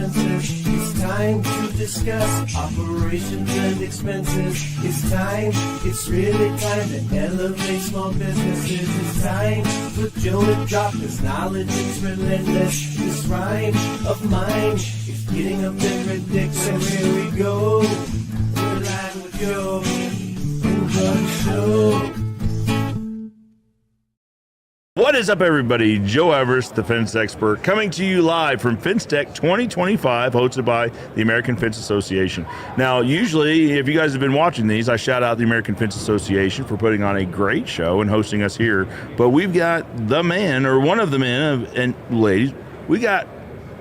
fences. It's time to discuss operations and expenses. It's time, it's really time to elevate small businesses. It's time for Joe to drop his knowledge, it's relentless. This rhyme of mine is getting a bit ridiculous. So here we go, we're live with Joe and the show. What is up, everybody? Joe Everest, the fence expert, coming to you live from FenceTech 2025, hosted by the American Fence Association. Now, usually, if you guys have been watching these, I shout out the American Fence Association for putting on a great show and hosting us here. But we've got the man, or one of the men, and ladies, we got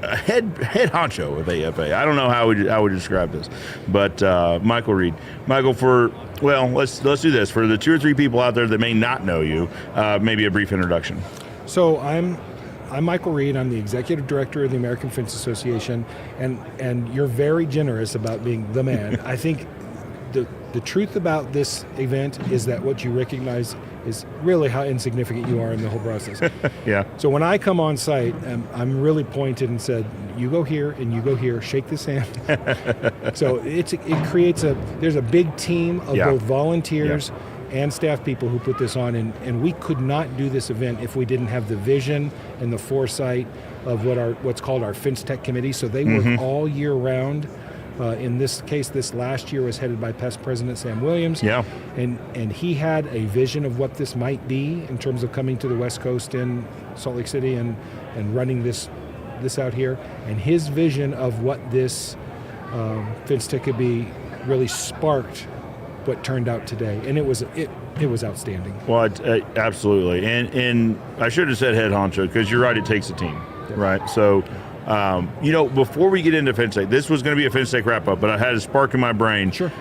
a head honcho of AFA. I don't know how we describe this, but Micheal Reed. Micheal, let's do this. For the 2 or 3 people out there that may not know you, maybe a brief introduction. So I'm Micheal Reed. I'm the executive director of the American Fence Association, and you're very generous about being the man. I think the truth about this event is that what you recognize is really how insignificant you are in the whole process. Yeah. So when I come on site, I'm really pointed and said, you go here and you go here, shake this hand. So it creates there's a big team of both volunteers and staff people who put this on, and we could not do this event if we didn't have the vision and the foresight of what's called our FenceTech committee. So they work all year round. In this case, this last year was headed by past President Sam Williams. Yeah. And he had a vision of what this might be in terms of coming to the West Coast in Salt Lake City and running this out here. And his vision of what this FenceTech could be really sparked what turned out today. And it was outstanding. Well, absolutely. And I should have said head honcho, because you're right, it takes a team, right? So, before we get into FenceTech, this was going to be a FenceTech wrap-up, but I had a spark in my brain. Sure.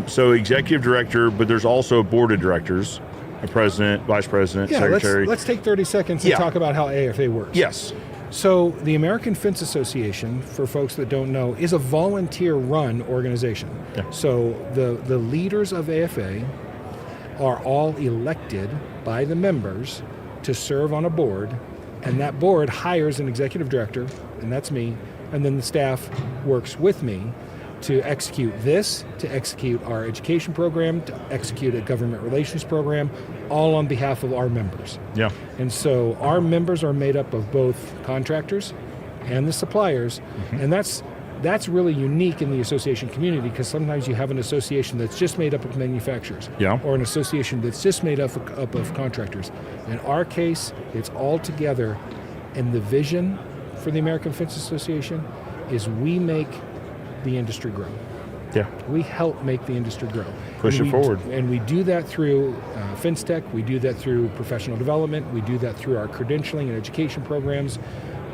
So executive director, but there's also a board of directors, a president, vice president, secretary. Let's take 30 seconds and talk about how AFA works. Yes. So the American Fence Association, for folks that don't know, is a volunteer-run organization. Yeah. So the leaders of AFA are all elected by the members to serve on a board, and that board hires an executive director, and that's me, and then the staff works with me to execute our education program, to execute a government relations program, all on behalf of our members. Yeah. And so our members are made up of both contractors and the suppliers, and that's really unique in the association community, because sometimes you have an association that's just made up of manufacturers, or an association that's just made up of contractors. In our case, it's all together, and the vision for the American Fence Association is we make the industry grow. Yeah. We help make the industry grow. Push it forward. And we do that through FenceTech, we do that through professional development, we do that through our credentialing and education programs,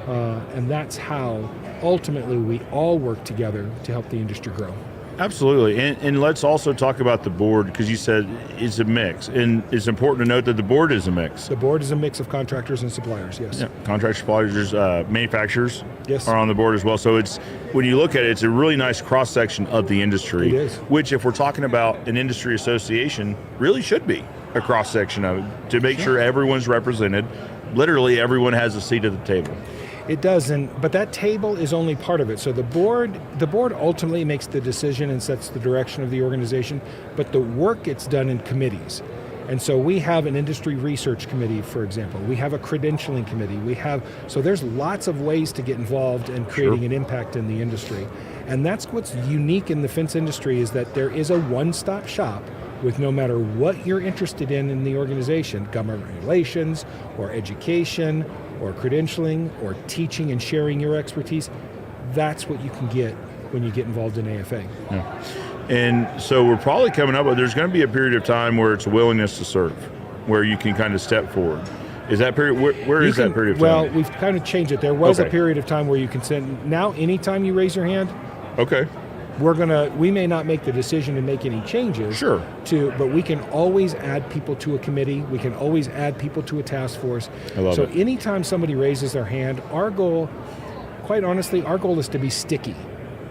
and that's how ultimately we all work together to help the industry grow. Absolutely, and let's also talk about the board, because you said it's a mix, and it's important to note that the board is a mix. The board is a mix of contractors and suppliers, yes. Yeah. Contractors, suppliers, manufacturers are on the board as well. So it's, when you look at it, it's a really nice cross-section of the industry. It is. Which, if we're talking about an industry association, really should be a cross-section of it, to make sure everyone's represented. Literally everyone has a seat at the table. It does, but that table is only part of it. So the board ultimately makes the decision and sets the direction of the organization, but the work gets done in committees. And so we have an industry research committee, for example. We have a credentialing committee. So there's lots of ways to get involved in creating an impact in the industry. And that's what's unique in the fence industry, is that there is a one-stop shop with no matter what you're interested in the organization, government relations or education or credentialing or teaching and sharing your expertise. That's what you can get when you get involved in AFA. Yeah. And so we're probably coming up with, there's going to be a period of time where it's a willingness to serve, where you can kind of step forward. Is that period, where is that period of time? Well, we've kind of changed it. There was a period of time where you can send, now anytime you raise your hand, we may not make the decision to make any changes. Sure. But we can always add people to a committee. We can always add people to a task force. I love it. So anytime somebody raises their hand, our goal, quite honestly, our goal is to be sticky.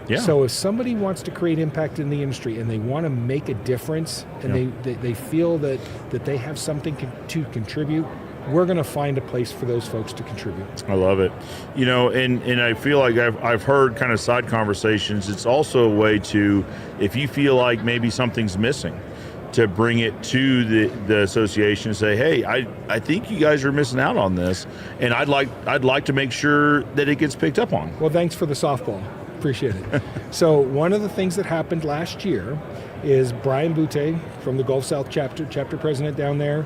Yeah. So if somebody wants to create impact in the industry and they want to make a difference and they feel that they have something to contribute, we're going to find a place for those folks to contribute. I love it. You know, and I feel like I've heard kind of side conversations. It's also a way to, if you feel like maybe something's missing, to bring it to the association and say, hey, I think you guys are missing out on this, and I'd like to make sure that it gets picked up on. Well, thanks for the softball. Appreciate it. So one of the things that happened last year is Brian Butte from the Gulf South chapter president down there,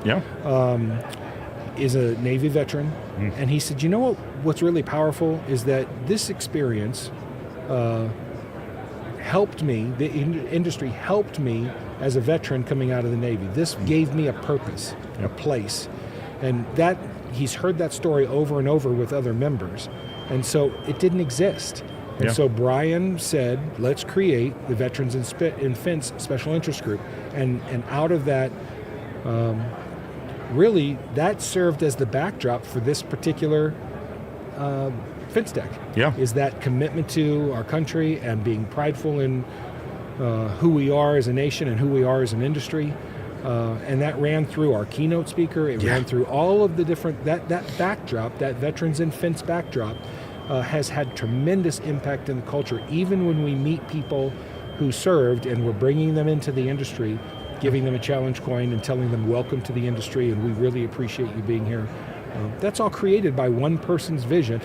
is a Navy veteran, and he said, you know what's really powerful is that this experience helped me, the industry helped me as a veteran coming out of the Navy. This gave me a purpose, a place. And that he's heard that story over and over with other members. And so it didn't exist. And so Brian said, let's create the Veterans in Fence Special Interest Group. And out of that, really, that served as the backdrop for this particular FenceTech. Is that commitment to our country and being prideful in who we are as a nation and who we are as an industry. And that ran through our keynote speaker. It ran through all of the different, that backdrop, that Veterans in Fence backdrop, has had tremendous impact in the culture. Even when we meet people who served and we're bringing them into the industry, giving them a challenge coin and telling them welcome to the industry and we really appreciate you being here. That's all created by one person's vision.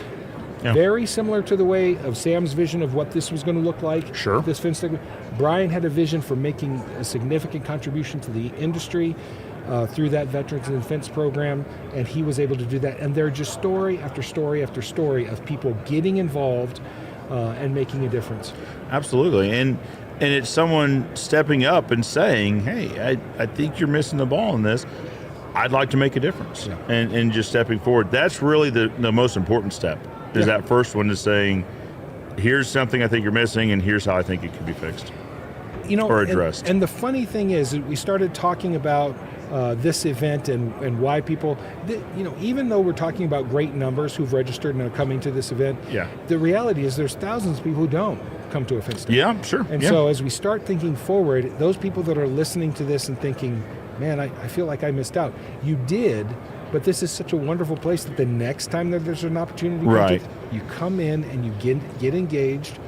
Very similar to the way of Sam's vision of what this was going to look like. This FenceTech. Brian had a vision for making a significant contribution to the industry through that Veterans in Fence program, and he was able to do that. And there are just story after story after story of people getting involved and making a difference. Absolutely, and it's someone stepping up and saying, hey, I think you're missing the ball in this. I'd like to make a difference, and just stepping forward. That's really the most important step. Is that first one is saying, here's something I think you're missing, and here's how I think it can be fixed, or addressed. And the funny thing is, we started talking about this event and why people, even though we're talking about great numbers who've registered and are coming to this event, the reality is there's thousands of people who don't come to a FenceTech. And so as we start thinking forward, those people that are listening to this and thinking, man, I feel like I missed out. You did. But this is such a wonderful place that the next time that there's an opportunity, you come in and you get engaged,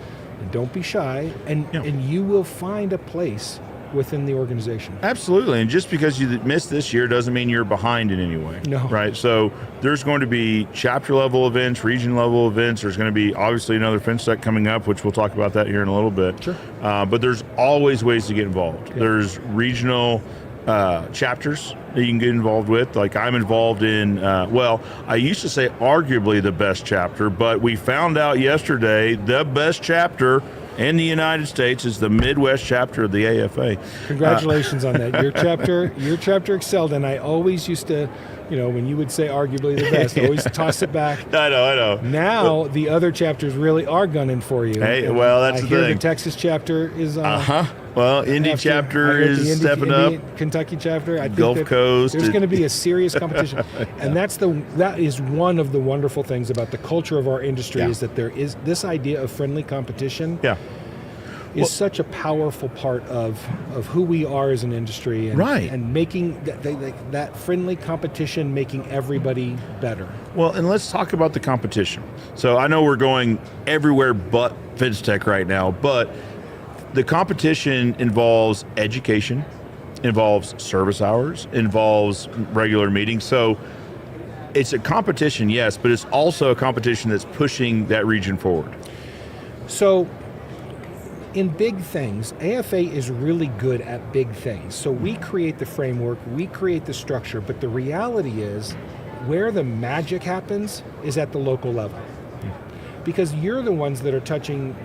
and don't be shy, and you will find a place within the organization. Absolutely, and just because you missed this year doesn't mean you're behind in any way. Right? So there's going to be chapter level events, region level events. There's going to be obviously another FenceTech coming up, which we'll talk about that here in a little bit. But there's always ways to get involved. There's regional chapters that you can get involved with. Like I'm involved in, I used to say arguably the best chapter, but we found out yesterday the best chapter in the United States is the Midwest chapter of the AFA. Congratulations on that. Your chapter excelled, and I always used to, when you would say arguably the best, I always toss it back. I know. Now the other chapters really are gunning for you. Hey, well, that's the thing. The Texas chapter is Well, Indy chapter is stepping up. Kentucky chapter, I think Gulf Coast. There's going to be a serious competition, and that is one of the wonderful things about the culture of our industry is that there is this idea of friendly competition. Is such a powerful part of who we are as an industry, and making that friendly competition, making everybody better. Well, and let's talk about the competition. So I know we're going everywhere but FenceTech right now, but the competition involves education, involves service hours, involves regular meetings. So it's a competition, yes, but it's also a competition that's pushing that region forward. So in big things, AFA is really good at big things. So we create the framework, we create the structure, but the reality is where the magic happens is at the local level. Because you're the ones that are touching,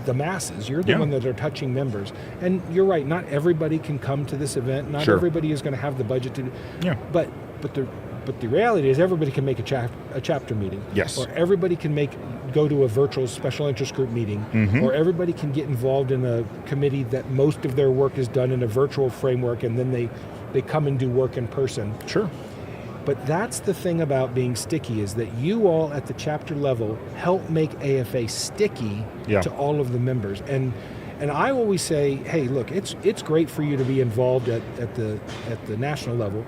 the masses. You're the one that are touching members. And you're right, not everybody can come to this event. Not everybody is going to have the budget to do. But the reality is everybody can make a chapter meeting. Or everybody can go to a virtual special interest group meeting. Or everybody can get involved in a committee that most of their work is done in a virtual framework, and then they come and do work in person. But that's the thing about being sticky, is that you all at the chapter level help make AFA sticky to all of the members. And I always say, hey, look, it's great for you to be involved at the national level.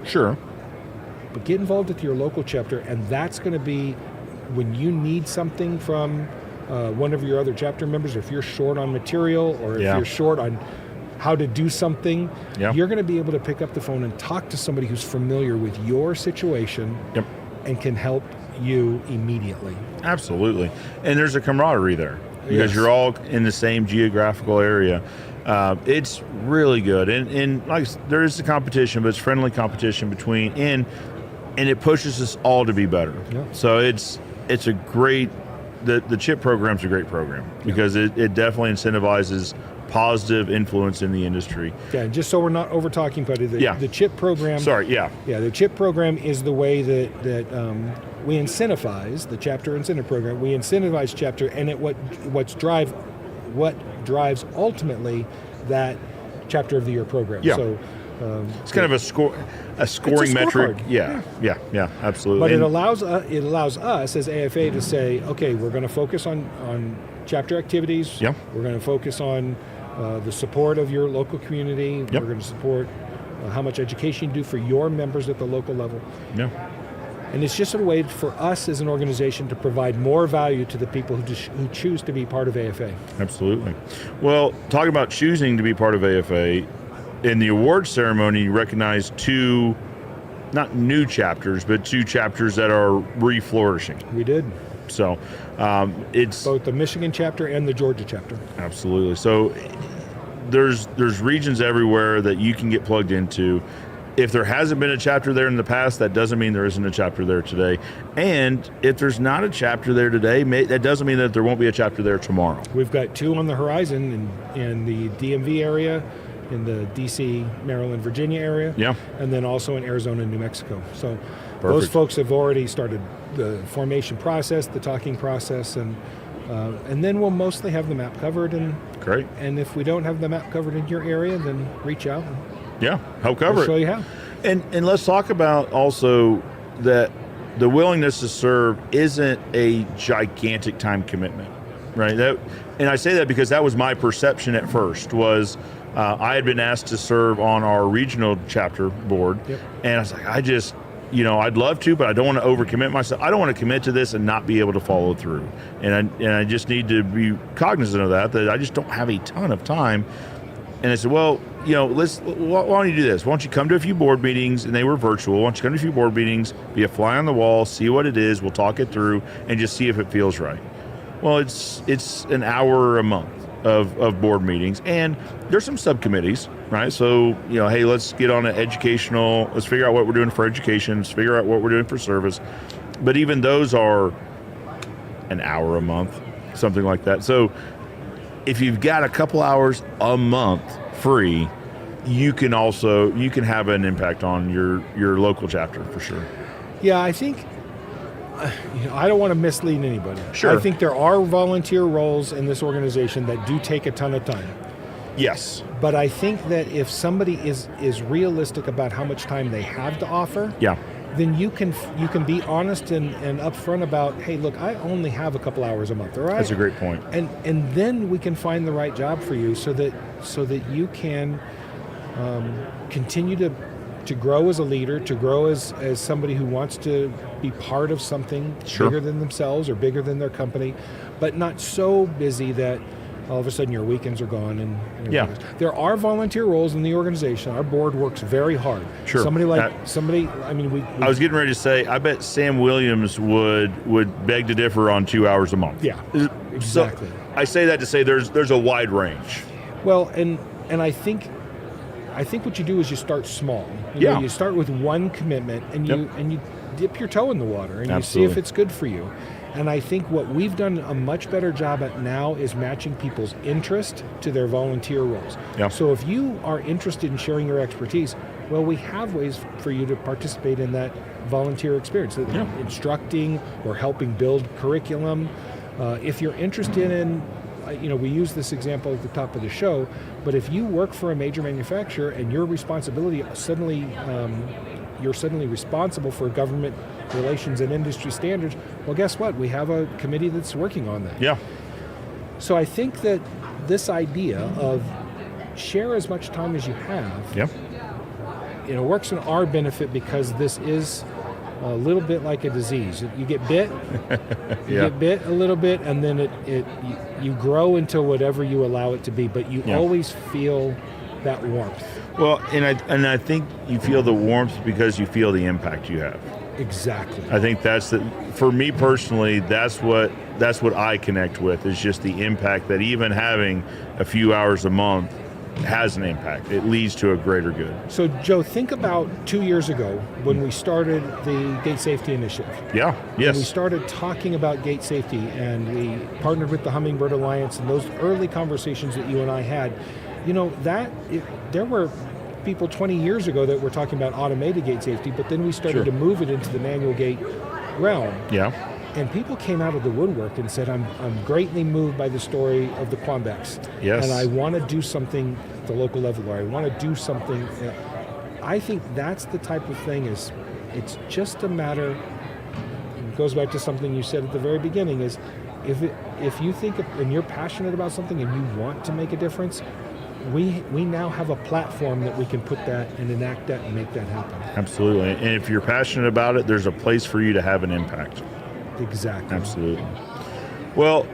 but get involved with your local chapter, and that's going to be when you need something from one of your other chapter members, or if you're short on material, or if you're short on how to do something, you're going to be able to pick up the phone and talk to somebody who's familiar with your situation and can help you immediately. Absolutely. And there's a camaraderie there because you're all in the same geographical area. It's really good. And like there is a competition, but it's friendly competition between, and it pushes us all to be better. So it's a great, the CHIP program's a great program because it definitely incentivizes positive influence in the industry. Yeah, just so we're not over talking, buddy, the CHIP program. The CHIP program is the way that we incentivize the chapter incentive program. We incentivize chapter, and what drives ultimately that chapter of the year program. So it's kind of a scoring metric. Yeah, absolutely. But it allows us as AFA to say, okay, we're going to focus on chapter activities. We're going to focus on the support of your local community. We're going to support how much education you do for your members at the local level. And it's just a way for us as an organization to provide more value to the people who choose to be part of AFA. Absolutely. Well, talking about choosing to be part of AFA, in the award ceremony, you recognize two, not new chapters, but two chapters that are re-flourishing. We did. So it's both the Michigan chapter and the Georgia chapter. Absolutely. So there's regions everywhere that you can get plugged into. If there hasn't been a chapter there in the past, that doesn't mean there isn't a chapter there today. And if there's not a chapter there today, that doesn't mean that there won't be a chapter there tomorrow. We've got two on the horizon in the DMV area, in the DC, Maryland, Virginia area, and then also in Arizona and New Mexico. So those folks have already started the formation process, the talking process, and then we'll mostly have the map covered. And great. And if we don't have the map covered in your area, then reach out. Help cover it. Show you how. And let's talk about also that the willingness to serve isn't a gigantic time commitment, right? And I say that because that was my perception at first. Was I had been asked to serve on our regional chapter board, and I was like, I'd love to, but I don't want to overcommit myself. I don't want to commit to this and not be able to follow through. And I just need to be cognizant of that I just don't have a ton of time. And I said, well, why don't you do this? Why don't you come to a few board meetings, and they were virtual. Why don't you come to a few board meetings, be a fly on the wall, see what it is, we'll talk it through, and just see if it feels right. Well, it's an hour a month of board meetings, and there's some subcommittees, right? So, hey, let's get on let's figure out what we're doing for education, let's figure out what we're doing for service. But even those are an hour a month, something like that. So if you've got a couple hours a month free, you can have an impact on your local chapter for sure. Yeah, I think, I don't want to mislead anybody. Sure. I think there are volunteer roles in this organization that do take a ton of time. Yes. But I think that if somebody is realistic about how much time they have to offer, then you can be honest and upfront about, hey, look, I only have a couple hours a month, all right? That's a great point. And then we can find the right job for you so that you can continue to grow as a leader, to grow as somebody who wants to be part of something bigger than themselves or bigger than their company, but not so busy that all of a sudden your weekends are gone. And there are volunteer roles in the organization. Our board works very hard. Sure. I was getting ready to say, I bet Sam Williams would beg to differ on 2 hours a month. Yeah, exactly. So I say that to say there's a wide range. Well, and I think what you do is you start small. You start with one commitment, and you dip your toe in the water, and you see if it's good for you. And I think what we've done a much better job at now is matching people's interest to their volunteer roles. So if you are interested in sharing your expertise, well, we have ways for you to participate in that volunteer experience, instructing or helping build curriculum. If you're interested in, we use this example at the top of the show, but if you work for a major manufacturer and your responsibility you're suddenly responsible for government relations and industry standards, well, guess what? We have a committee that's working on that. So I think that this idea of share as much time as you have, works in our benefit because this is a little bit like a disease. You get bit, you Yeah. get bit a little bit, and then you grow into whatever you allow it to be, but you Yeah. always feel that warmth. Well, and I think you feel the warmth because you feel the impact you have. Exactly. I think for me personally, that's what I connect with, is just the impact that even having a few hours a month has an impact. It leads to a greater good. So, Joe, think about 2 years ago when we started the Gate Safety Initiative. Yeah, yes. We started talking about gate safety, and we partnered with the Hummingbird Alliance, and those early conversations that you and I had, there were people 20 years ago that were talking about automated gate safety, but then we started Sure. to move it into the manual gate realm. Yeah. And people came out of the woodwork and said, I'm greatly moved by the story of the Quambex. Yes. And I want to do something at the local level, or I want to do something. I think that's the type of thing it's just a matter, it goes back to something you said at the very beginning, is if you think and you're passionate about something and you want to make a difference, we now have a platform that we can put that and enact that and make that happen. Absolutely. And if you're passionate about it, there's a place for you to have an impact. Exactly. Absolutely. Well,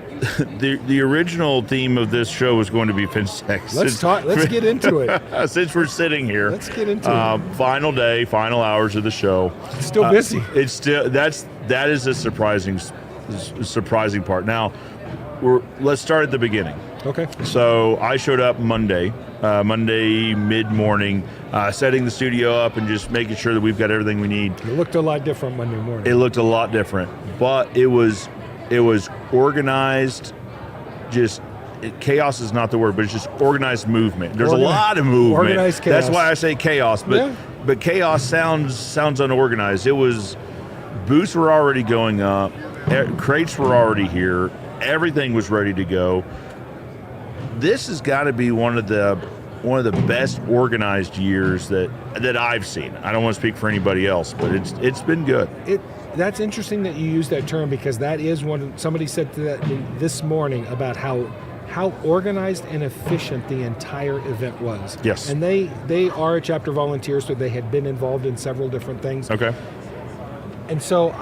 the original theme of this show was going to be FenceTech. Let's get into it. Since we're sitting here, Let's get into it. Final day, final hours of the show. It's still busy. It's still that is a surprising part. Now, let's start at the beginning. Okay. So I showed up Monday mid-morning, setting the studio up and just making sure that we've got everything we need. It looked a lot different Monday morning. It looked a lot different, but it was organized. Chaos is not the word, but it's just organized movement. There's a lot of movement. Organized chaos. That's why I say chaos, but chaos sounds unorganized. It was, booths were already going up, crates were already here, everything was ready to go. This has got to be one of the best organized years that I've seen. I don't want to speak for anybody else, but it's been good. That's interesting that you use that term, because that is somebody said to that this morning about how organized and efficient the entire event was. Yes. And they are a chapter volunteer, so they had been involved in several different things. Okay. And so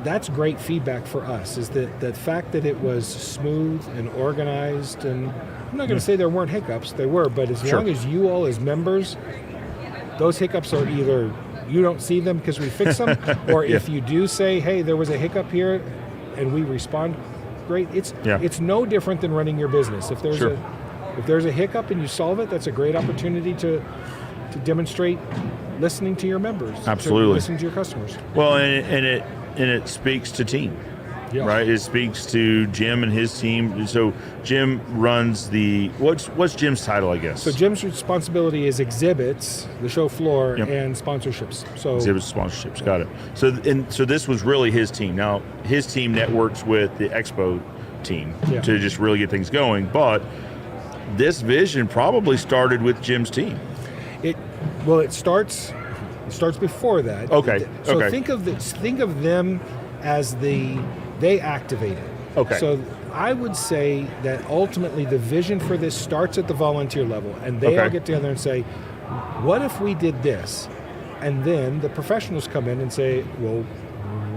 that's great feedback for us, is that the fact that it was smooth and organized, and I'm not going to say there weren't hiccups, they were, but as long as you all as members, those hiccups are either you don't see them because we fix them, or if you do say, hey, there was a hiccup here, and we respond, great. It's no different than running your business. If there's a hiccup and you solve it, that's a great opportunity to demonstrate listening to your members. Absolutely. Listening to your customers. Well, and it speaks to team. Yeah. Right, it speaks to Jim and his team. So Jim runs what's Jim's title, I guess? So Jim's responsibility is exhibits, the show floor, and sponsorships. So exhibits, sponsorships, got it. So this was really his team. Now his team networks with the Expo team to just really get things going. But this vision probably started with Jim's team. It starts before that. Okay. So think of them as they activate it. Okay. So I would say that ultimately the vision for this starts at the volunteer level, and they all get together and say, what if we did this? And then the professionals come in and say, well,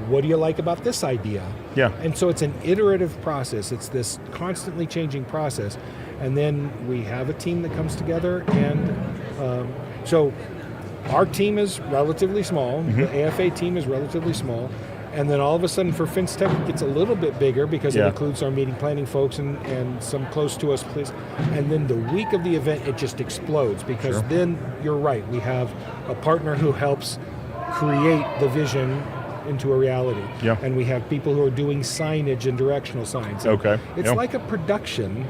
what do you like about this idea? Yeah. And so it's an iterative process. It's this constantly changing process. And then we have a team that comes together, and so our team is relatively small. The AFA team is relatively small. And then all of a sudden for FenceTech, it gets a little bit bigger because it includes our meeting planning folks and some close to us places. And then the week of the event, it just explodes, because then you're right. We have a partner who helps create the vision into a reality. Yeah. And we have people who are doing signage and directional signs. And it's like a production.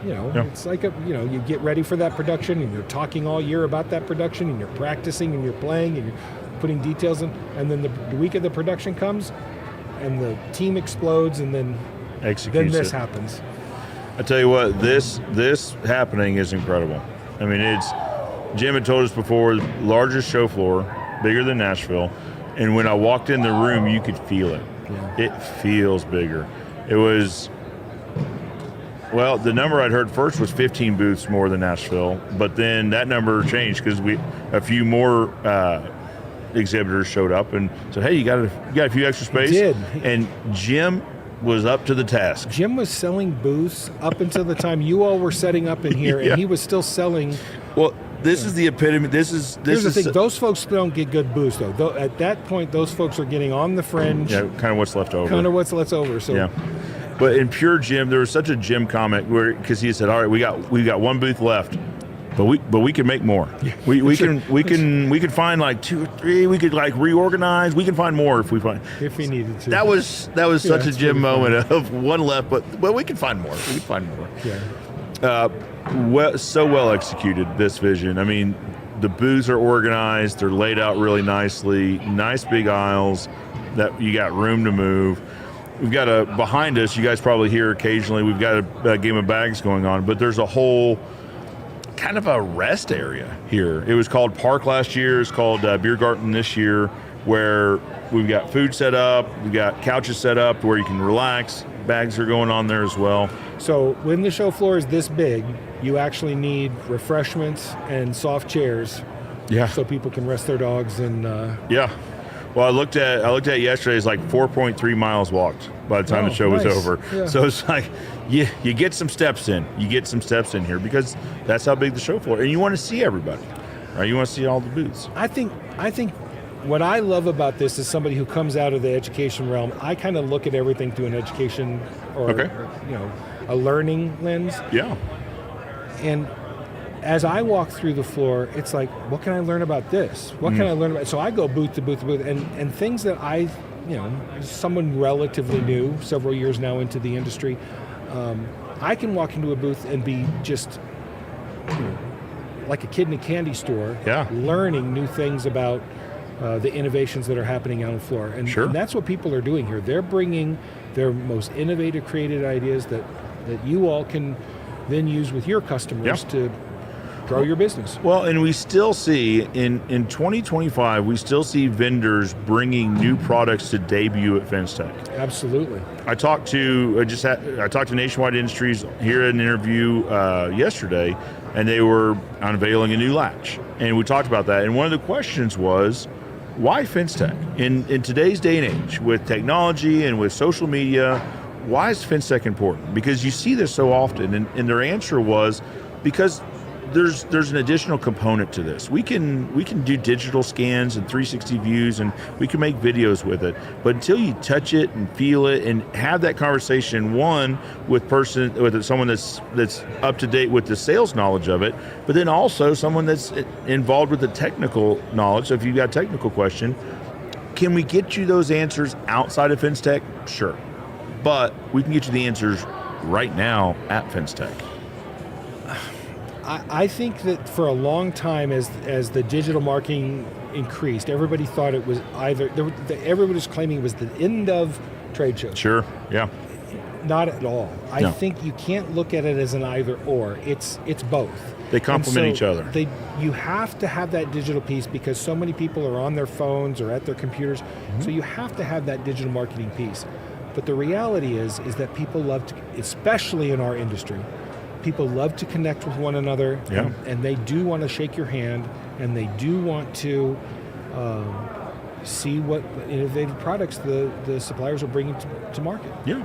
It's like you get ready for that production, and you're talking all year about that production, and you're practicing, and you're playing, and you're putting details in, and then the week of the production comes, and the team explodes, and then this happens. I tell you what, this happening is incredible. I mean, Jim had told us before, largest show floor, bigger than Nashville, and when I walked in the room, you could feel it. Yeah. It feels bigger. It was. Well, the number I'd heard first was 15 booths more than Nashville, but then that number changed because a few more exhibitors showed up and said, "Hey, you got a few extra space?" Did. And Jim was up to the task. Jim was selling booths up until the time you all were setting up in here, Yeah. and he was still selling. Well, this is the epitome. This Here's the is thing: those folks don't get good booths, though. At that point, those folks are getting on the fringe. yeah, kind of what's left over. Kind of what's left over. So Yeah. But in pure Jim, there was such a Jim comment where because he said, "All right, we got one booth left, but we can make more. We can find like 2 or 3. We could like reorganize. We can find more if we find." if he needed to. That was such a it's Jim really moment of one left, but we can find more. We can find more. Yeah. So well executed, this vision. I mean, the booths are organized. They're laid out really nicely. Nice big aisles that you got room to move. We've got behind us, you guys probably hear occasionally, we've got a game of bags going on, but there's a whole kind of a rest area here. It was called Park last year. It's called Beer Garden this year, where we've got food set up. We've got couches set up where you can relax. Bags are going on there as well. So when the show floor is this big, you actually need refreshments and soft chairs, Yeah. so people can rest their dogs and. Yeah. Well, I looked at yesterday. It's like 4.3 miles walked by the time the show was nice. over. Yeah. So it's like you get some steps in. You get some steps in here because that's how big the show floor. And you want to see everybody, right? You want to see all the booths. I think what I love about this is somebody who comes out of the education realm. I kind of look at everything through an education or a learning lens. Yeah. And as I walk through the floor, it's like, what can I learn about this? What can I learn about? So I go booth to booth to booth, and things that I, as someone relatively new, several years now into the industry, I can walk into a booth and be just like a kid in a candy store, Yeah. learning new things about the innovations that are happening on the floor. And, Sure. and that's what people are doing here. They're bringing their most innovative, creative ideas that you all can then use with your customers to grow your business. Well, and we still see in 2025, we still see vendors bringing new products to debut at FenceTech. Absolutely. I talked to Nationwide Industries here in an interview yesterday, and they were unveiling a new latch, and we talked about that. And one of the questions was, why FenceTech? In today's day and age, with technology and with social media, why is FenceTech important? Because you see this so often, and their answer was because there's an additional component to this. We can do digital scans and 360 views, and we can make videos with it. But until you touch it and feel it and have that conversation, one with someone that's up to date with the sales knowledge of it, but then also someone that's involved with the technical knowledge. So if you've got a technical question, can we get you those answers outside of FenceTech? Sure, but we can get you the answers right now at FenceTech. I think that for a long time, as the digital marketing increased, everybody thought it was either, everybody was claiming it was the end of trade shows. Sure, yeah. Not at all. I No. think you can't look at it as an either or. It's both. They complement And so each other. You have to have that digital piece because so many people are on their phones or at their computers. So you have to have that digital marketing piece. But the reality is that people love to, especially in our industry, people love to connect with one another, Yeah. and they do want to shake your hand, and they do want to see what innovative products the suppliers are bringing to market. Yeah.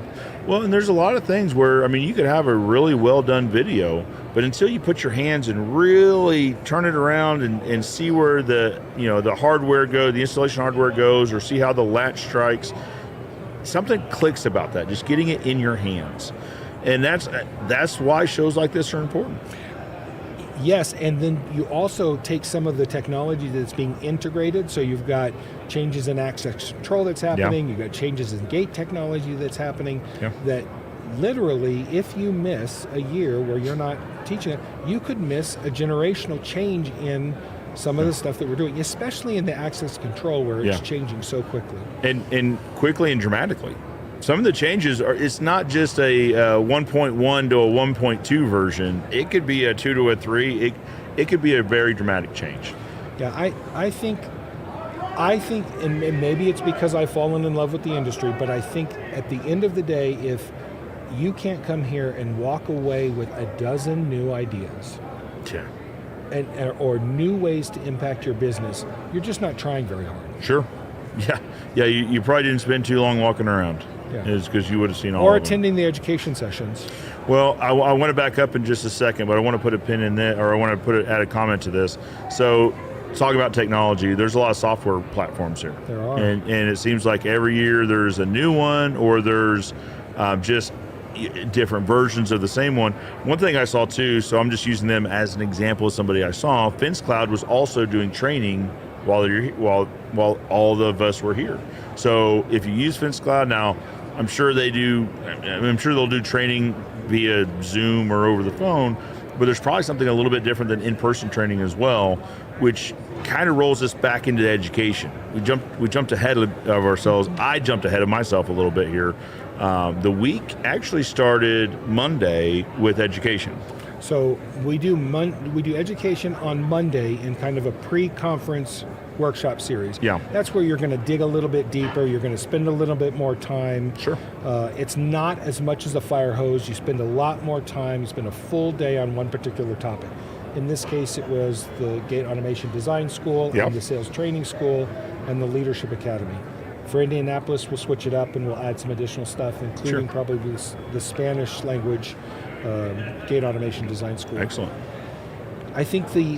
Well, and there's a lot of things where, I mean, you could have a really well done video, but until you put your hands and really turn it around and see where the hardware goes, the installation hardware goes, or see how the latch strikes, something clicks about that, just getting it in your hands. And that's why shows like this are important. Yes, and then you also take some of the technology that's being integrated. So you've got changes in access control that's happening. You've got changes in gate technology that's happening. Yeah. That literally, if you miss a year where you're not teaching it, you could miss a generational change in some of the stuff that we're doing, especially in the access control where it's changing so quickly. And quickly and dramatically. Some of the changes it's not just a 1.1 to a 1.2 version. It could be a 2 to a 3. It could be a very dramatic change. Yeah, I think, and maybe it's because I've fallen in love with the industry, but I think at the end of the day, if you can't come here and walk away with a dozen new ideas, or new ways to impact your business, you're just not trying very hard. Sure. Yeah. You probably didn't spend too long walking around. Yeah. Is because you would have seen all Or of them. attending the education sessions. Well, I want to back up in just a second, but I want to put a pin in that, or I want to add a comment to this. So, talk about technology. There's a lot of software platforms here. There are. And it seems like every year there's a new one, or there's just different versions of the same one. One thing I saw too, so I'm just using them as an example of somebody I saw, FenceCloud was also doing training while all of us were here. So if you use FenceCloud now, I'm sure they'll do training via Zoom or over the phone, but there's probably something a little bit different than in-person training as well, which kind of rolls us back into education. We jumped ahead of ourselves. I jumped ahead of myself a little bit here. The week actually started Monday with education. So we do education on Monday in kind of a pre-conference workshop series. Yeah. That's where you're going to dig a little bit deeper. You're going to spend a little bit more time. Sure. It's not as much as a fire hose. You spend a lot more time. You spend a full day on one particular topic. In this case, it was the Gate Automation Design School, Yep. and the Sales Training School, and the Leadership Academy. For Indianapolis, we'll switch it up and we'll add some additional stuff, including Sure. probably the Spanish language Gate Automation Design School. Excellent. I think the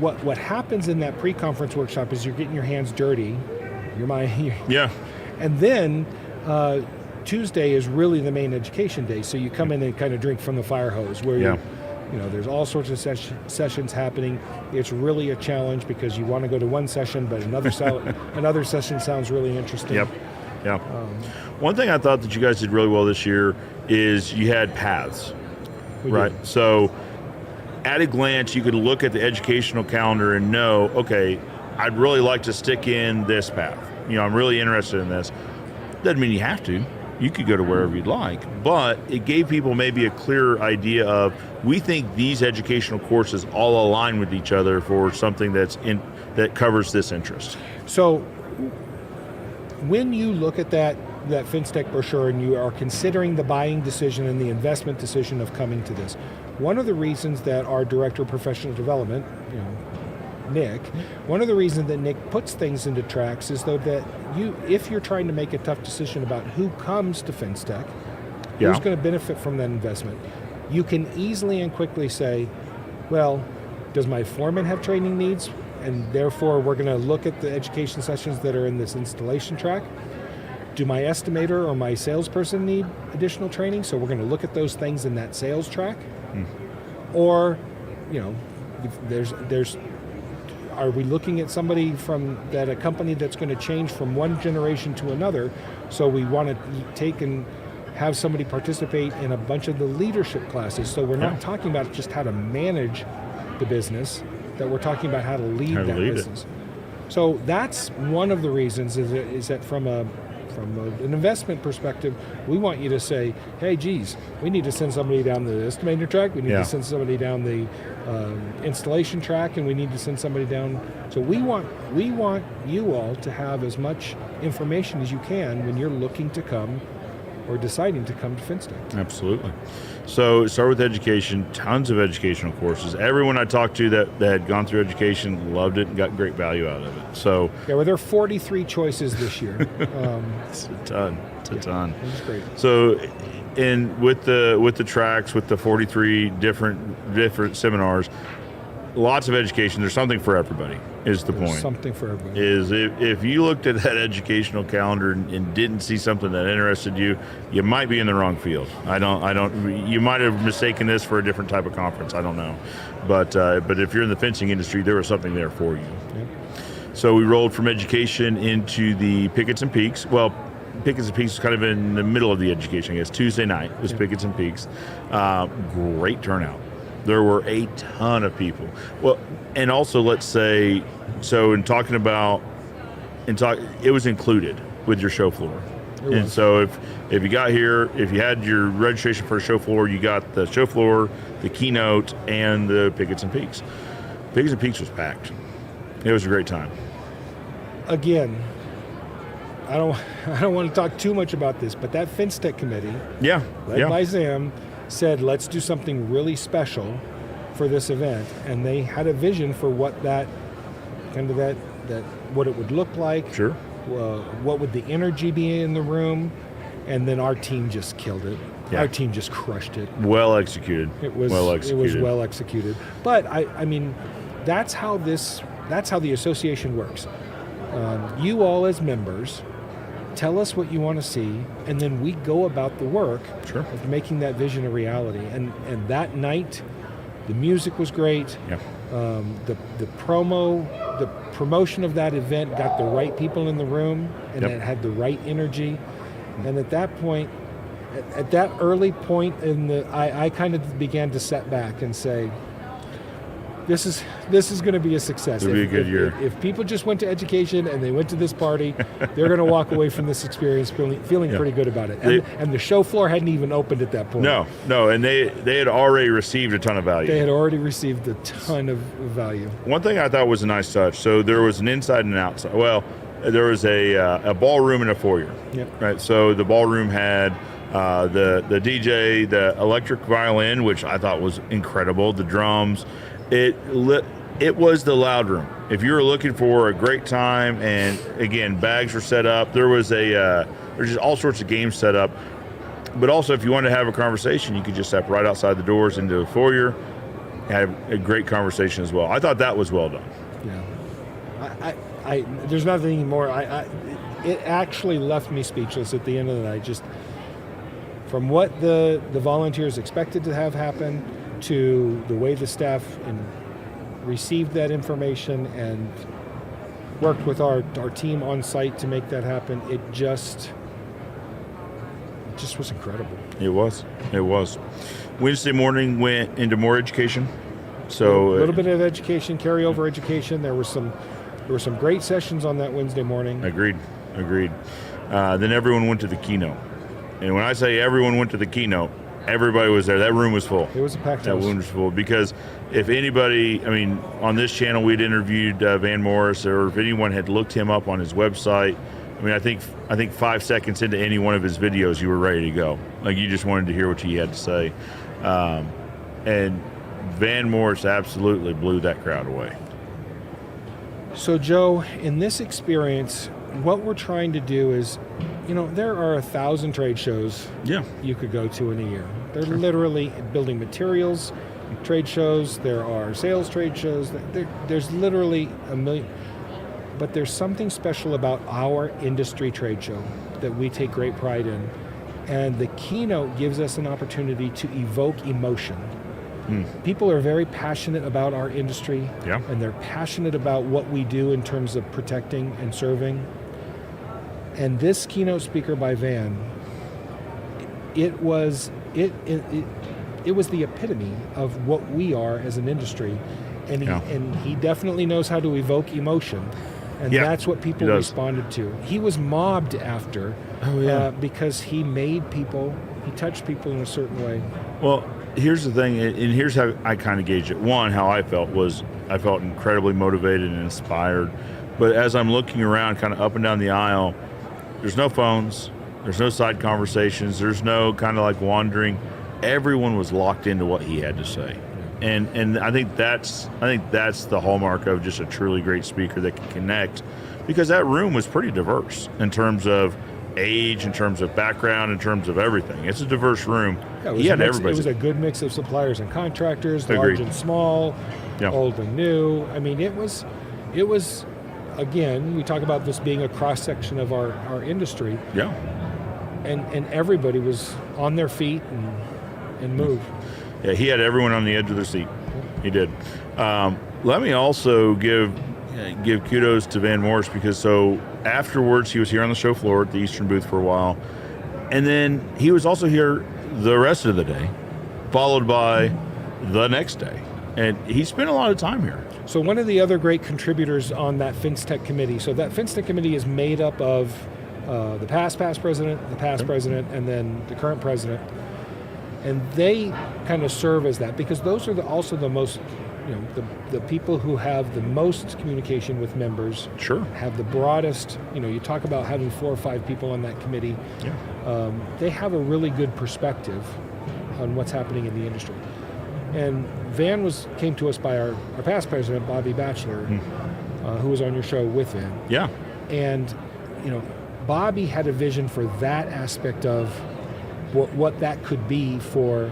what happens in that pre-conference workshop is you're getting your hands dirty. Yeah. And then Tuesday is really the main education day. So you come in and kind of drink from the fire hose, where there's all sorts of sessions happening. It's really a challenge because you want to go to one session, but another session sounds really interesting. Yep. Yeah. One thing I thought that you guys did really well this year is you had paths, right? did. So at a glance, you could look at the educational calendar and know, okay, I'd really like to stick in this path. I'm really interested in this. Doesn't mean you have to. You could go to wherever you'd like, but it gave people maybe a clearer idea of, we think these educational courses all align with each other for something that covers this interest. So when you look at that FenceTech brochure and you are considering the buying decision and the investment decision of coming to this, one of the reasons that our Director of Professional Development, Nick, one of the reasons that Nick puts things into tracks is though that if you're trying to make a tough decision about who comes to FenceTech, who's going to benefit from that investment, you can easily and quickly say, well, does my foreman have training needs? And therefore we're going to look at the education sessions that are in this installation track. Do my estimator or my salesperson need additional training? So we're going to look at those things in that sales track. Or, are we looking at somebody from a company that's going to change from one generation to another? So we want to take and have somebody participate in a bunch of the leadership classes. So we're not talking about just how to manage the business, that we're talking about how to lead that business. So that's one of the reasons is that from an investment perspective, we want you to say, hey, geez, we need to send somebody down the estimator track, we need to send somebody down the installation track, and we need to send somebody down. So we want you all to have as much information as you can when you're looking to come or deciding to come to FenceTech. Absolutely. So start with education, tons of educational courses. Everyone I talked to that had gone through education loved it and got great value out of it. So there are 43 choices this year. It's a ton. It's a ton. It was great. So, and with the tracks, with the 43 different seminars, lots of education. There's something for everybody. Is the point? Something for everybody. Is if you looked at that educational calendar and didn't see something that interested you, you might be in the wrong field. You might have mistaken this for a different type of conference. I don't know, but if you're in the fencing industry, there was something there for you. Yeah. So we rolled from education into the Pickets and Peaks. Well, Pickets and Peaks was kind of in the middle of the education, I guess. Tuesday night was Pickets and Peaks. Great turnout. There were a ton of people. Well, and also let's say, so in talking about, it was included with your show floor. And so if you got here, if you had your registration for a show floor, you got the show floor, the keynote, and the Pickets and Peaks. Pickets and Peaks was packed. It was a great time. Again, I don't want to talk too much about this, but that FenceTech committee, led by Sam, said, let's do something really special for this event, and they had a vision for what that what it would look like. Sure. What would the energy be in the room, and then our team just killed it. Yeah. Our team just crushed it. Well executed. It was well executed. It was well executed. But I mean, that's how the association works. You all as members tell us what you want to see, and then we go about the work Sure. of making that vision a reality. And that night, the music was great. Yeah. The promotion of that event got the right people in the room, and Yep. it had the right energy. And at that point, at that early point I kind of began to set back and say, this is going to be a success. It'll be a good year. If people just went to education and they went to this party, they're going to walk away from this experience feeling Yeah. pretty good about it. And the show floor hadn't even opened at that point. No, and they had already received a ton of value. They had already received a ton of value. One thing I thought was a nice touch. So there was an inside and an outside. Well, there was a ballroom and a foyer. Yep. Right. So the ballroom had the DJ, the electric violin, which I thought was incredible. The drums. It was the loud room. If you were looking for a great time, and again, bags were set up. There's just all sorts of games set up. But also, if you wanted to have a conversation, you could just step right outside the doors into the foyer, have a great conversation as well. I thought that was well done. Yeah. I there's nothing more. It actually left me speechless at the end of the night. Just from what the volunteers expected to have happen, to the way the staff received that information and worked with our team on site to make that happen. It just was incredible. It was. Wednesday morning went into more education. So a little bit of education, carryover education. There were some great sessions on that Wednesday morning. Agreed. Then everyone went to the keynote. And when I say everyone went to the keynote, everybody was there. That room was full. It was a packed house. That room was full because if anybody, on this channel we'd interviewed Van Morris, or if anyone had looked him up on his website, I think 5 seconds into any one of his videos, you were ready to go. Like you just wanted to hear what he had to say. And Van Morris absolutely blew that crowd away. So Joe, in this experience, what we're trying to do is, there are 1,000 trade shows you could go to in a year. They're literally building materials trade shows, there are sales trade shows, there's literally a million. But there's something special about our industry trade show that we take great pride in. And the keynote gives us an opportunity to evoke emotion. People are very passionate about our industry, and they're passionate about what we do in terms of protecting and serving. And this keynote speaker by Van, it was the epitome of what we are as an industry, and he definitely knows how to evoke emotion, and that's what people responded to. He was mobbed after because he touched people in a certain way. Well, here's the thing, and here's how I kind of gauge it. One, how I felt was I felt incredibly motivated and inspired. But as I'm looking around kind of up and down the aisle, there's no phones, there's no side conversations, there's no kind of like wandering. Everyone was locked into what he had to say. And I think that's the hallmark of just a truly great speaker that can connect, because that room was pretty diverse in terms of age, in terms of background, in terms of everything. It's a diverse room. He had everybody. It was a good mix of suppliers and contractors, Agreed. large and small, old and new. It was again, we talk about this being a cross section of our industry. Yeah. And everybody was on their feet and moved. Yeah, he had everyone on the edge of their seat. He did. Let me also give kudos to Van Morris, because afterwards he was here on the show floor at the Eastern booth for a while, and then he was also here the rest of the day, followed by the next day, and he spent a lot of time here. So one of the other great contributors on that FenceTech committee, so that FenceTech committee is made up of the past president, the past president, and then the current president. And they kind of serve as that, because those are also the most, the people who have the most communication with members. Sure. Have the broadest, you talk about having 4 or 5 people on that committee. Yeah. They have a really good perspective on what's happening in the industry. And Van came to us by our past president, Bobby Batchelor, who was on your show with Van. Yeah. And, Bobby had a vision for that aspect of what that could be for,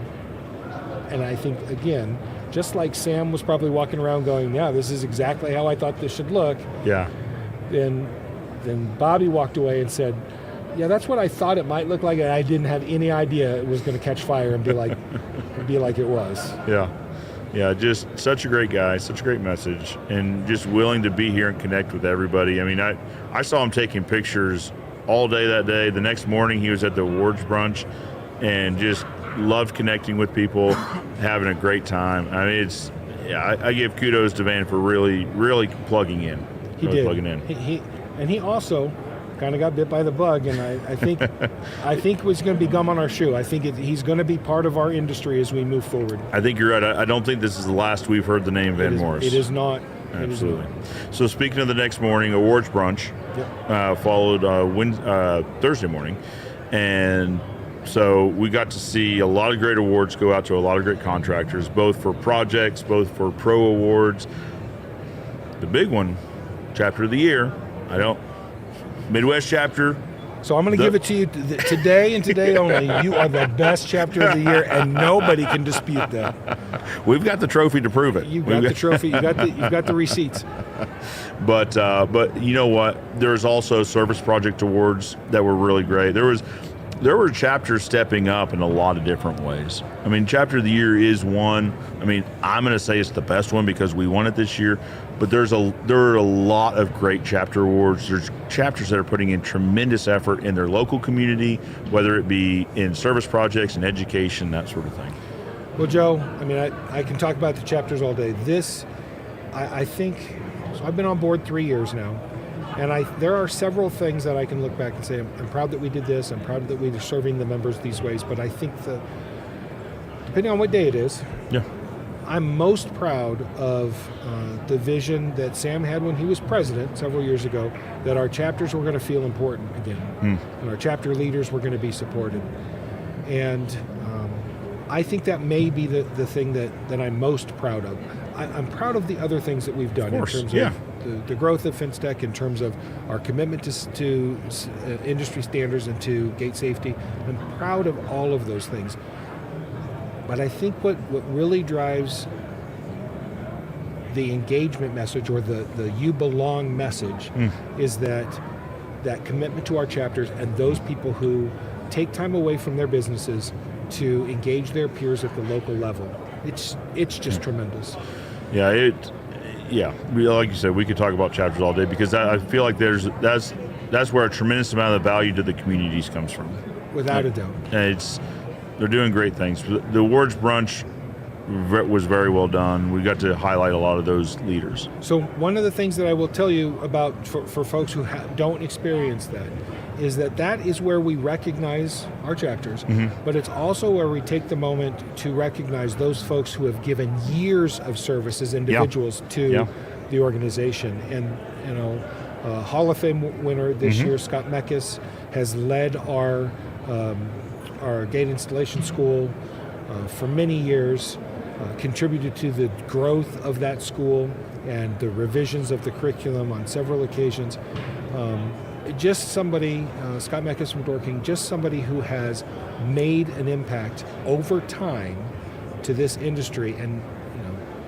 and I think, again, just like Sam was probably walking around going, yeah, this is exactly how I thought this should look. Yeah. Then Bobby walked away and said, yeah, that's what I thought it might look like, and I didn't have any idea it was going to catch fire and be like it was. Yeah. Yeah, just such a great guy, such a great message, and just willing to be here and connect with everybody. I mean, I saw him taking pictures all day that day. The next morning he was at the awards brunch and just loved connecting with people, having a great time. I mean, I give kudos to Van for really, really plugging in. He really did. Plugging in. He also kind of got bit by the bug, and I think I think it's going to be gum on our shoe. I think he's going to be part of our industry as we move forward. I think you're right. I don't think this is the last we've heard the name Van Morris. It is not. Absolutely. So speaking of the next morning, awards brunch followed Thursday morning, and so we got to see a lot of great awards go out to a lot of great contractors, both for projects, both for pro awards. The big one, chapter of the year, Midwest chapter. So I'm going to give it to you today and today only. You are the best chapter of the year, and nobody can dispute that. We've got the trophy to prove it. You've got the trophy. You've got the receipts. But you know what? There's also service project awards that were really great. There were chapters stepping up in a lot of different ways. I mean, chapter of the year is one. I mean, I'm going to say it's the best one because we won it this year. But there are a lot of great chapter awards. There's chapters that are putting in tremendous effort in their local community, whether it be in service projects and education, that sort of thing. Well, Joe, I mean, I can talk about the chapters all day. I think, so I've been on board 3 years now, and there are several things that I can look back and say, I'm proud that we did this, I'm proud that we are serving the members these ways, but I think depending on what day it is, I'm most proud of the vision that Sam had when he was president several years ago, that our chapters were going to feel important again, and our chapter leaders were going to be supported. And I think that may be the thing that I'm most proud of. I'm proud of the other things that we've done in terms of the growth of FenceTech, in terms of our commitment to industry standards and to gate safety. I'm proud of all of those things. But I think what really drives the engagement message, or the you belong message, is that commitment to our chapters and those people who take time away from their businesses to engage their peers at the local level. It's just tremendous. Yeah, like you said, we could talk about chapters all day, because I feel like that's where a tremendous amount of the value to the communities comes from. Without a doubt. And they're doing great things. The awards brunch was very well done. We got to highlight a lot of those leaders. So one of the things that I will tell you about for folks who don't experience that is that is where we recognize our chapters, but it's also where we take the moment to recognize those folks who have given years of service as individuals to the organization. And Hall of Fame winner this year, Scott Meckes, has led our gate installation school for many years, contributed to the growth of that school and the revisions of the curriculum on several occasions. Just somebody, Scott Meckes from Dorking, just somebody who has made an impact over time to this industry, and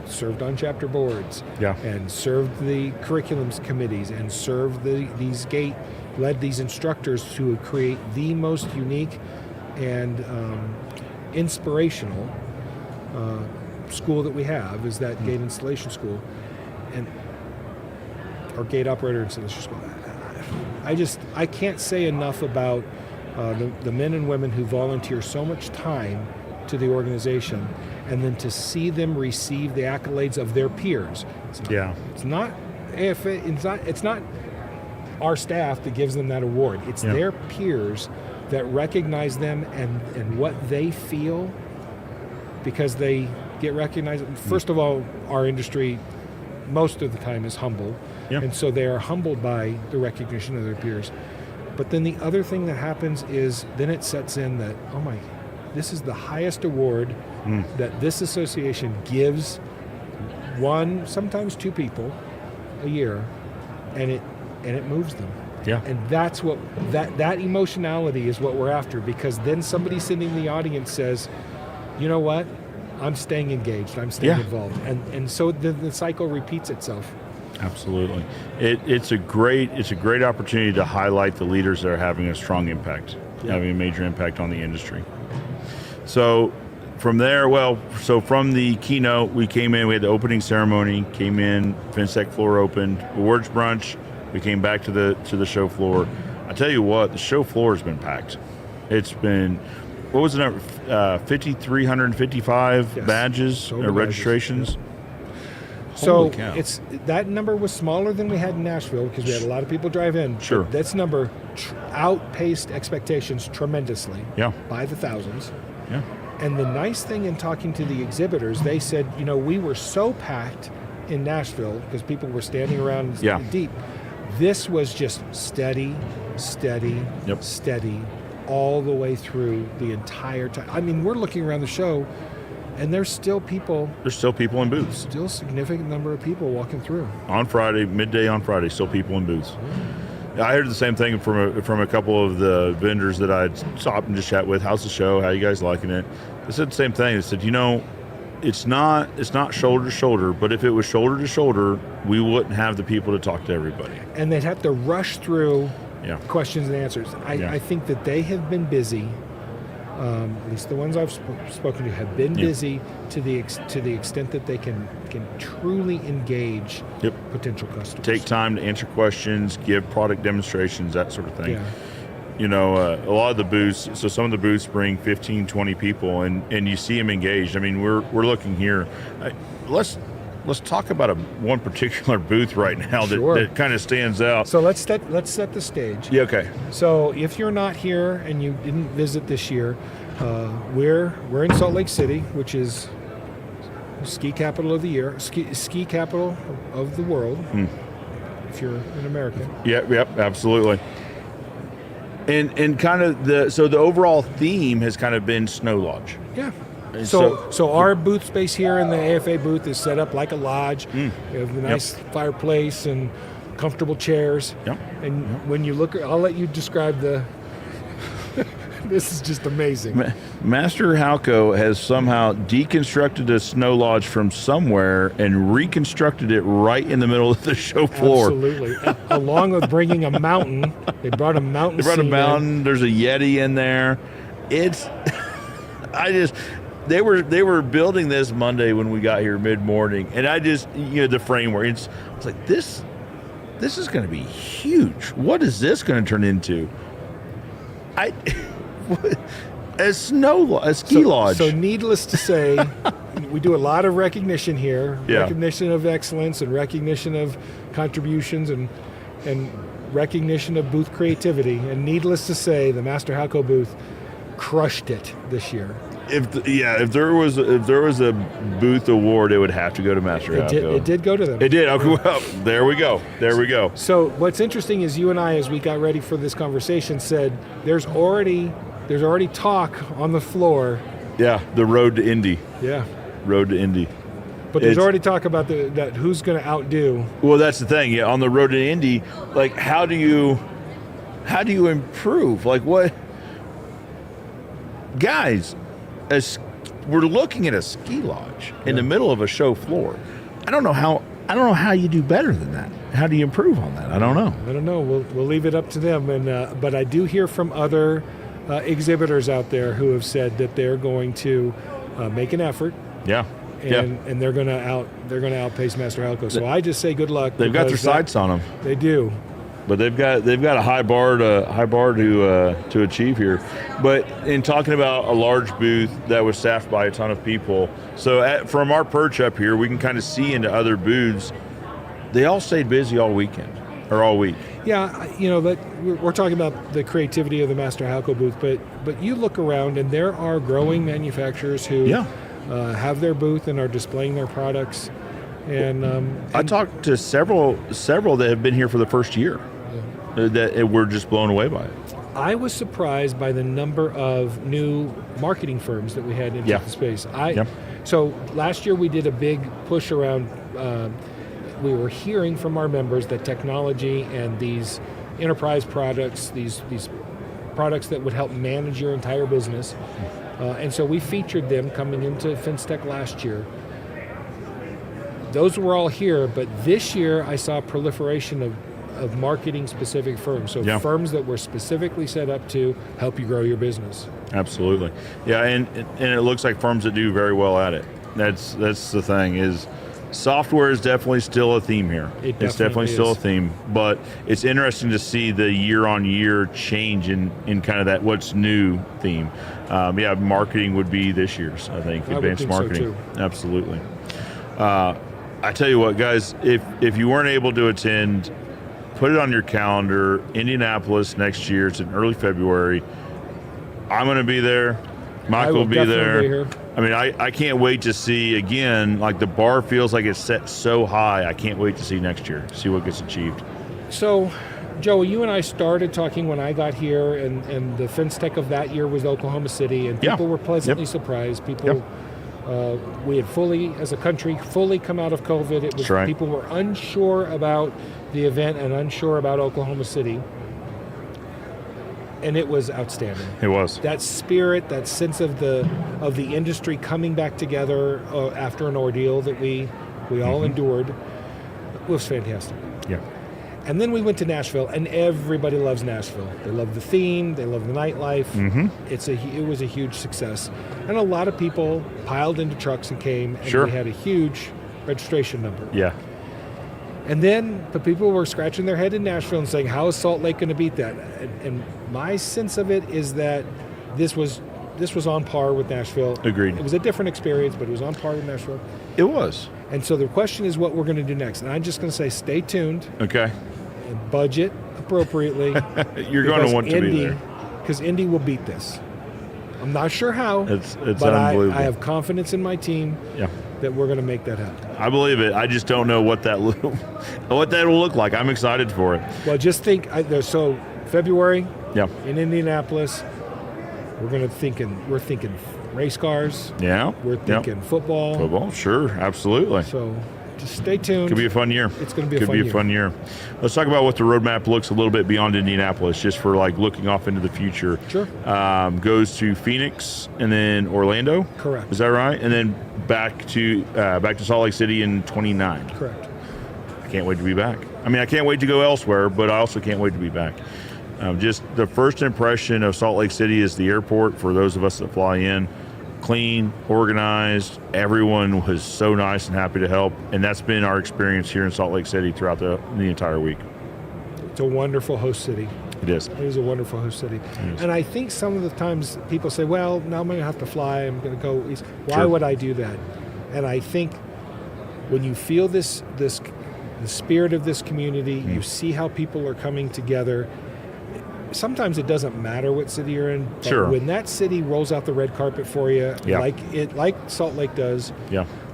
served on chapter boards, and served the curriculums committees, and served led these instructors to create the most unique and inspirational school that we have, is that gate installation school, or gate operator installation school. I can't say enough about the men and women who volunteer so much time to the organization, and then to see them receive the accolades of their peers. It's not AFA, it's not our staff that gives them that award. It's their peers that recognize them and what they feel, because they get recognized. First of all, our industry most of the time is humble, and so they are humbled by the recognition of their peers. But then the other thing that happens is then it sets in that, oh my, this is the highest award that this association gives one, sometimes two people a year, and it moves them. Yeah. And that's what that emotionality is what we're after, because then somebody sitting in the audience says, you know what? I'm staying engaged. I'm staying involved. And so the cycle repeats itself. Absolutely. It's a great opportunity to highlight the leaders that are having a strong impact, having a major impact on the industry. So from there, from the keynote, we came in, we had the opening ceremony, came in, FenceTech floor opened, awards brunch, we came back to the show floor. I tell you what, the show floor has been packed. It's been, what was the number? 5,355 badges, registrations. So that number was smaller than we had in Nashville because we had a lot of people drive in. Sure. This number outpaced expectations tremendously. Yeah. By the thousands. Yeah. And the nice thing in talking to the exhibitors, they said, we were so packed in Nashville because people were standing around deep. This was just steady, steady all the way through the entire time. I mean, we're looking around the show, and there's still people. There's still people in booths. Still a significant number of people walking through. On Friday, midday on Friday, still people in booths. I heard the same thing from a couple of the vendors that I'd stopped and just chat with. How's the show? How you guys liking it? They said the same thing. They said, it's not shoulder to shoulder, but if it was shoulder to shoulder, we wouldn't have the people to talk to everybody. And they'd have to rush through questions and answers. I think that they have been busy. At least the ones I've spoken to have been busy to the extent that they can truly engage potential customers. Take time to answer questions, give product demonstrations, that sort of thing. Yeah. A lot of the booths, so some of the booths bring 15, 20 people, and you see them engaged. I mean, we're looking here. Let's talk about one particular booth right now that kind of stands out. So let's set the stage. Yeah, okay. So if you're not here and you didn't visit this year, we're in Salt Lake City, which is ski capital of the year, ski capital of the world. If you're an American. Yep, absolutely. And kind of the overall theme has kind of been Snow Lodge. Yeah. So our booth space here in the AFA booth is set up like a lodge. We have a nice fireplace and comfortable chairs. Yep. And when you look, I'll let you describe this is just amazing. Master Halco has somehow deconstructed a snow lodge from somewhere and reconstructed it right in the middle of the show floor. Absolutely. Along with bringing a mountain. They brought a mountain. They brought a mountain. There's a Yeti in there. They were building this Monday when we got here mid-morning, and the framework. I was like, this is going to be huge. What is this going to turn into? A ski lodge. So needless to say, we do a lot of recognition here, recognition of excellence and recognition of contributions and recognition of booth creativity. And needless to say, the Master Halco booth crushed it this year. If there was a booth award, it would have to go to Master Halco. It did go to them. It did. Okay, well, there we go. So what's interesting is you and I, as we got ready for this conversation, said there's already talk on the floor. Yeah, the road to Indy. Yeah. Road to Indy. But there's already talk about that who's going to outdo. Well, that's the thing. Yeah, on the road to Indy, like how do you improve? Like what? Guys, we're looking at a ski lodge in the middle of a show floor. I don't know how you do better than that. How do you improve on that? I don't know. We'll leave it up to them. And but I do hear from other exhibitors out there who have said that they're going to make an effort. Yeah. And they're going to outpace Master Halco. So I just say good luck. They've got their sights on them. They do. But they've got a high bar to achieve here. But in talking about a large booth that was staffed by a ton of people, so from our perch up here, we can kind of see into other booths. They all stayed busy all weekend or all week. Yeah, that we're talking about the creativity of the Master Halco booth, but you look around and there are growing manufacturers who have their booth and are displaying their products. And I talked to several that have been here for the first year that were just blown away by it. I was surprised by the number of new marketing firms that we had into the space. So last year we did a big push around, we were hearing from our members that technology and these enterprise products, these products that would help manage your entire business, and so we featured them coming into FenceTech last year. Those were all here, but this year I saw a proliferation of marketing-specific firms, so firms that were specifically set up to help you grow your business. Absolutely. Yeah, and it looks like firms that do very well at it. That's the thing, is software is definitely still a theme here. It's definitely still a theme, but it's interesting to see the year-on-year change in kind of that what's new theme. Marketing would be this year's, I think, advanced marketing. So too. Absolutely. I tell you what, guys, if you weren't able to attend, put it on your calendar. Indianapolis next year. It's in early February. I'm going to be there. Michael will be there. Be here. I mean, I can't wait to see, again, like the bar feels like it's set so high. I can't wait to see next year, see what gets achieved. So, Joe, you and I started talking when I got here, and the FenceTech of that year was Oklahoma City, and people were pleasantly surprised. People, we had fully, as a country, come out of COVID. It was people were unsure about the event and unsure about Oklahoma City. And it was outstanding. It was. That spirit, that sense of the industry coming back together after an ordeal that we all endured was fantastic. Yeah. And then we went to Nashville, and everybody loves Nashville. They love the theme, they love the nightlife. It was a huge success. And a lot of people piled into trucks and came, and we had a huge registration number. Yeah. And then the people were scratching their head in Nashville and saying, how is Salt Lake going to beat that? And my sense of it is that this was on par with Nashville. Agreed. It was a different experience, but it was on par with Nashville. It was. And so the question is what we're going to do next. And I'm just going to say stay tuned. Okay. And budget appropriately. You're going to want to be there. Because Indy will beat this. I'm not sure how. It's but unbelievable. I have confidence in my team. Yeah. That we're going to make that happen. I believe it. I just don't know what that will look like. I'm excited for it. Well, just think. So February. Yeah. In Indianapolis, we're thinking race cars. Yeah. We're thinking football. Football, sure, absolutely. So just stay tuned. Could be a fun year. It's going to be a fun year. Let's talk about what the roadmap looks a little bit beyond Indianapolis, just for like looking off into the future. Sure. Goes to Phoenix and then Orlando. Correct. Is that right? And then back to Salt Lake City in 29. Correct. I can't wait to be back. I mean, I can't wait to go elsewhere, but I also can't wait to be back. Just the first impression of Salt Lake City is the airport for those of us that fly in. Clean, organized, everyone was so nice and happy to help, and that's been our experience here in Salt Lake City throughout the entire week. It's a wonderful host city. It is. It is a wonderful host city. And I think some of the times people say, well, now I'm going to have to fly, I'm going to go east. Why would I do that? And I think when you feel the spirit of this community, you see how people are coming together. Sometimes it doesn't matter what city you're in, but when that city rolls out the red carpet for you, like Salt Lake does,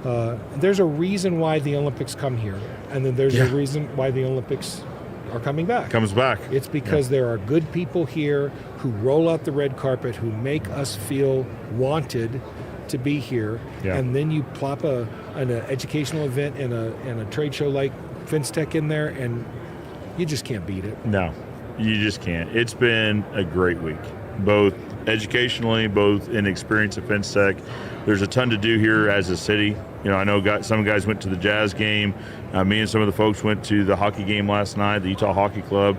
there's a reason why the Olympics come here, and then there's a reason why the Olympics are coming back. Comes back. It's because there are good people here who roll out the red carpet, who make us feel wanted to be here, and then you plop an educational event and a trade show like FenceTech in there, and you just can't beat it. No. You just can't. It's been a great week, both educationally, both in experience at FenceTech. There's a ton to do here as a city. You know, I know some guys went to the Jazz game. Me and some of the folks went to the hockey game last night, the Utah Hockey Club.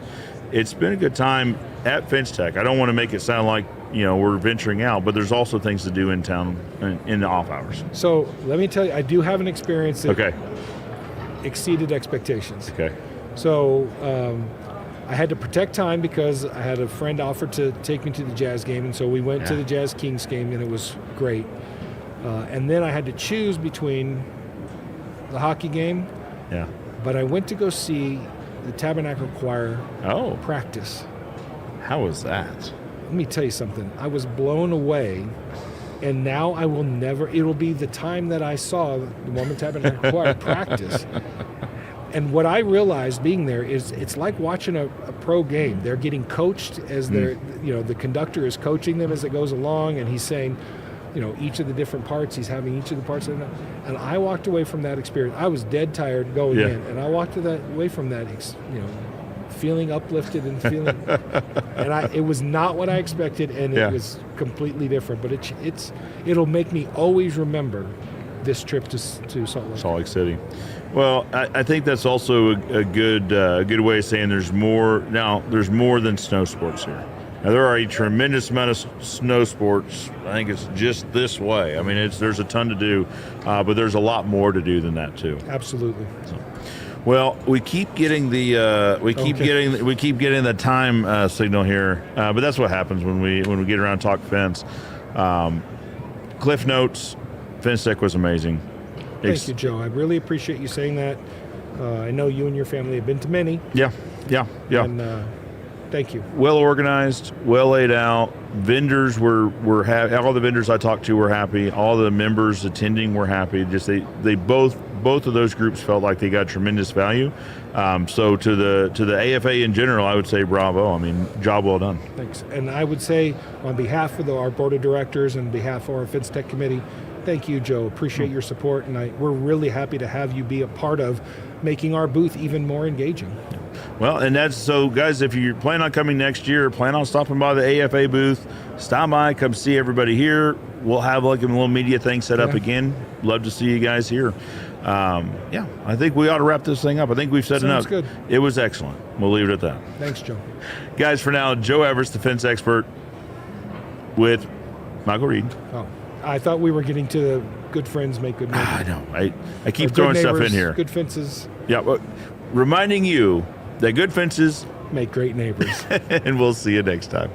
It's been a good time at FenceTech. I don't want to make it sound like, you know, we're venturing out, but there's also things to do in town in the off hours. So let me tell you, I do have an experience that exceeded expectations. Okay. So I had to protect time because I had a friend offer to take me to the Jazz game, and so we went to the Jazz Kings game, and it was great. And then I had to choose between the hockey game, but I went to go see the Tabernacle Choir practice. How was that? Let me tell you something. I was blown away, and now I will never, it'll be the time that I saw the Mormon Tabernacle Choir practice. And what I realized being there is it's like watching a pro game. They're getting coached as they're, the conductor is coaching them as it goes along, and he's saying, each of the different parts, he's having each of the parts. And I walked away from that experience. I was dead tired going in, and I walked away from that, feeling uplifted and feeling, and it was not what I expected, and it was completely different. But it'll make me always remember this trip to Salt Lake City. Well, I think that's also a good way of saying there's more. Now, there's more than snow sports here. Now, there are a tremendous amount of snow sports. I think it's just this way. I mean, there's a ton to do, but there's a lot more to do than that too. Absolutely. So, well, we keep getting the getting the time signal here, but that's what happens when we get around and talk fence. Cliff notes: FenceTech was amazing. Thank you, Joe. I really appreciate you saying that. I know you and your family have been to many. Yeah. And thank you. Well organized, well laid out. Vendors were happy. All the vendors I talked to were happy. All the members attending were happy. Just they both of those groups felt like they got tremendous value. So to the AFA in general, I would say bravo. I mean, job well done. Thanks. And I would say on behalf of our board of directors and on behalf of our FenceTech committee, thank you, Joe. Appreciate your support, and we're really happy to have you be a part of making our booth even more engaging. Well, and that's so, guys, if you plan on coming next year, plan on stopping by the AFA booth, stop by, come see everybody here. We'll have like a little media thing set up again. Love to see you guys here. I think we ought to wrap this thing up. I think we've said enough. Good. It was excellent. We'll leave it at that. Thanks, Joe. Guys, for now, Joe Everest, the fence expert, with Micheal Reed. Oh, I thought we were getting to the good friends make good neighbors. I know. I keep throwing stuff in here. Good fences. Yeah, well, reminding you that good fences make great neighbors. And we'll see you next time.